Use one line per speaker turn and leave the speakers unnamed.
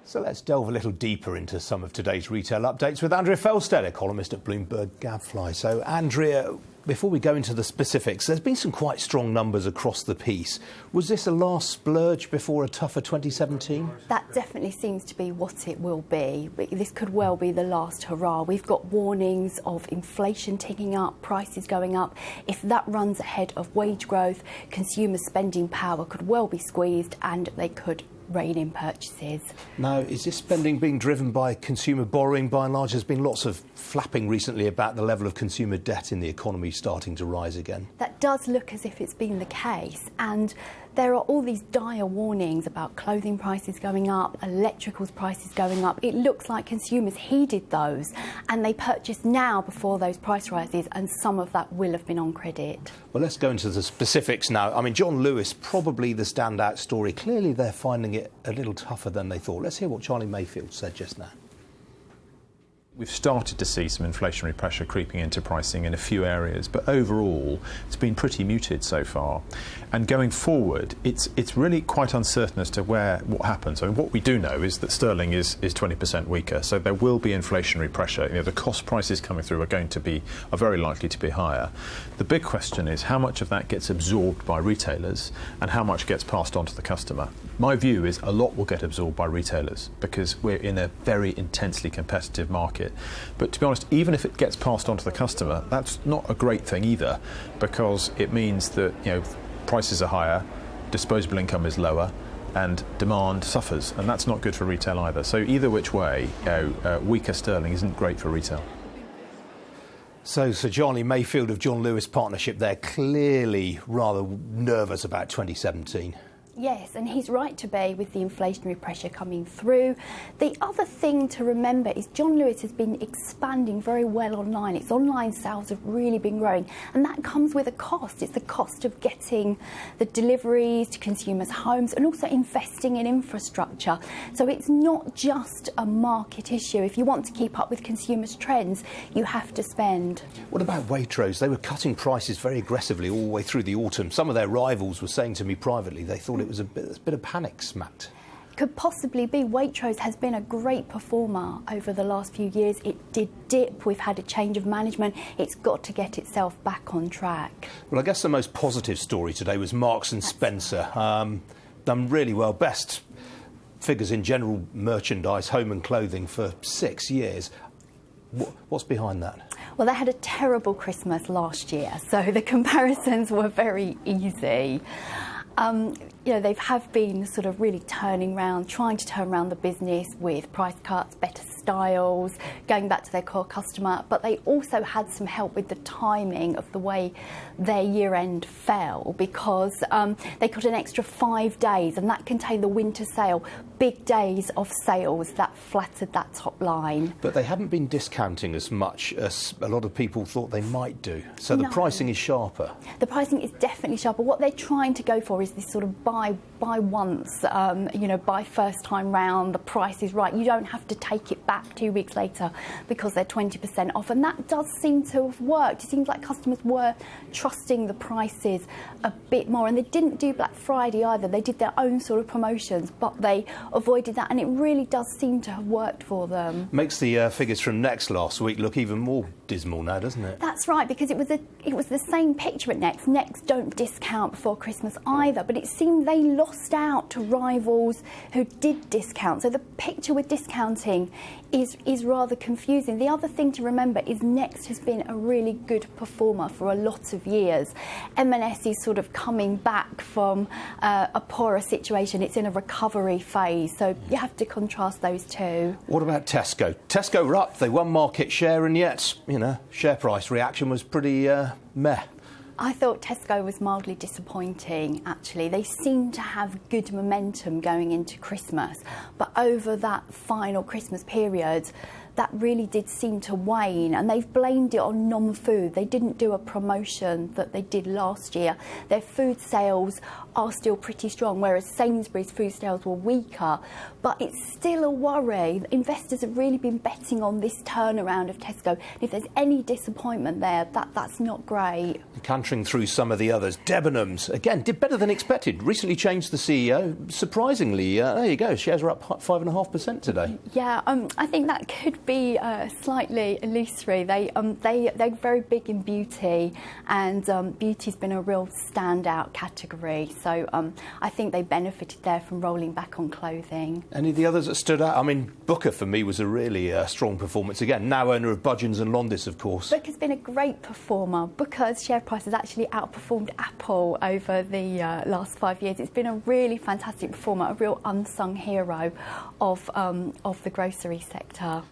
So let's delve a little deeper into some of today's retail updates with Andrea Felsted, a columnist at Bloomberg Gadfly. So, Andrea, before we go into the specifics, there's been some quite strong numbers across the piece. Was this a last splurge before a tougher 2017?
That definitely seems to be what it will be. This could well be the last hurrah. We've got warnings of inflation ticking up, prices going up. If that runs ahead of wage growth, consumer spending power could well be squeezed and they could rein in purchases.
Now, is this spending being driven by consumer borrowing by and large? There's been lots of flapping recently about the level of consumer debt in the economy starting to rise again.
That does look as if it's been the case, and there are all these dire warnings about clothing prices going up, electricals prices going up. It looks like consumers heeded those and they purchased now before those price rises, and some of that will have been on credit.
Well, let's go into the specifics now. I mean, John Lewis, probably the standout story. Clearly they're finding it a little tougher than they thought. Let's hear what Charlie Mayfield said just now.
We've started to see some inflationary pressure creeping into pricing in a few areas, but overall it's been pretty muted so far. And going forward, it's really quite uncertain as to what happens. I mean, what we do know is that sterling is 20% weaker, so there will be inflationary pressure. You know, the cost prices coming through are very likely to be higher. The big question is how much of that gets absorbed by retailers and how much gets passed on to the customer. My view is a lot will get absorbed by retailers because we're in a very intensely competitive market. But to be honest, even if it gets passed on to the customer, that's not a great thing either, because it means that, you know, prices are higher, disposable income is lower, and demand suffers, and that's not good for retail either. So either which way, weaker sterling isn't great for retail.
So Charlie Mayfield of John Lewis Partnership, they're clearly rather nervous about 2017.
Yes, and he's right to be with the inflationary pressure coming through. The other thing to remember is John Lewis has been expanding very well online. Its online sales have really been growing, and that comes with a cost. It's the cost of getting the deliveries to consumers' homes and also investing in infrastructure. So it's not just a market issue. If you want to keep up with consumers' trends, you have to spend.
What about Waitrose? They were cutting prices very aggressively all the way through the autumn. Some of their rivals were saying to me privately they thought it was a bit of panic smacked.
Could possibly be. Waitrose has been a great performer over the last few years. It did dip. We've had a change of management. It's got to get itself back on track.
Well, I guess the most positive story today was Marks and Spencer. Done really well. Best figures in general merchandise, home and clothing for 6 years. What's behind that?
Well, they had a terrible Christmas last year, so the comparisons were very easy. You know, they have been sort of really trying to turn around the business with price cuts, better styles, going back to their core customer, but they also had some help with the timing of the way their year-end fell, because they got an extra 5 days, and that contained the winter sale, big days of sales that flattered that top line.
But they haven't been discounting as much as a lot of people thought they might do, so the pricing is sharper.
The pricing is definitely sharper. What they're trying to go for is this sort of buy once, buy first time round, the price is right. You don't have to take it back 2 weeks later because they're 20% off, and that does seem to have worked. It seems like customers were trusting the prices a bit more, and they didn't do Black Friday either. They did their own sort of promotions, but they avoided that, and it really does seem to have worked for them.
Makes the figures from Next last week look even more dismal now, doesn't it?
That's right, because it was the same picture at Next. Next don't discount before Christmas either, but it seemed they lost out to rivals who did discount. So the picture with discounting is rather confusing. The other thing to remember is Next has been a really good performer for a lot of years. M&S is sort of coming back from a poorer situation. It's in a recovery phase, so you have to contrast those two.
What about Tesco? Tesco were up, they won market share, and yet, share price reaction was pretty meh.
I thought Tesco was mildly disappointing, actually. They seemed to have good momentum going into Christmas, but over that final Christmas period, that really did seem to wane, and they've blamed it on non-food. They didn't do a promotion that they did last year. Their food sales are still pretty strong, whereas Sainsbury's food sales were weaker. But it's still a worry. Investors have really been betting on this turnaround of Tesco. And if there's any disappointment there, that's not great.
Cantering through some of the others, Debenhams, again, did better than expected. Recently changed the CEO. Surprisingly, there you go, shares are up 5.5% today.
Yeah, I think that could be slightly illusory. They're very big in beauty, and beauty's been a real standout category. So I think they benefited there from rolling back on clothing.
Any of the others that stood out? I mean, Booker for me was a really strong performance again. Now owner of Budgens and Londis, of course.
Booker's been a great performer. Booker's share price has actually outperformed Apple over the last 5 years. It's been a really fantastic performer, a real unsung hero of the grocery sector.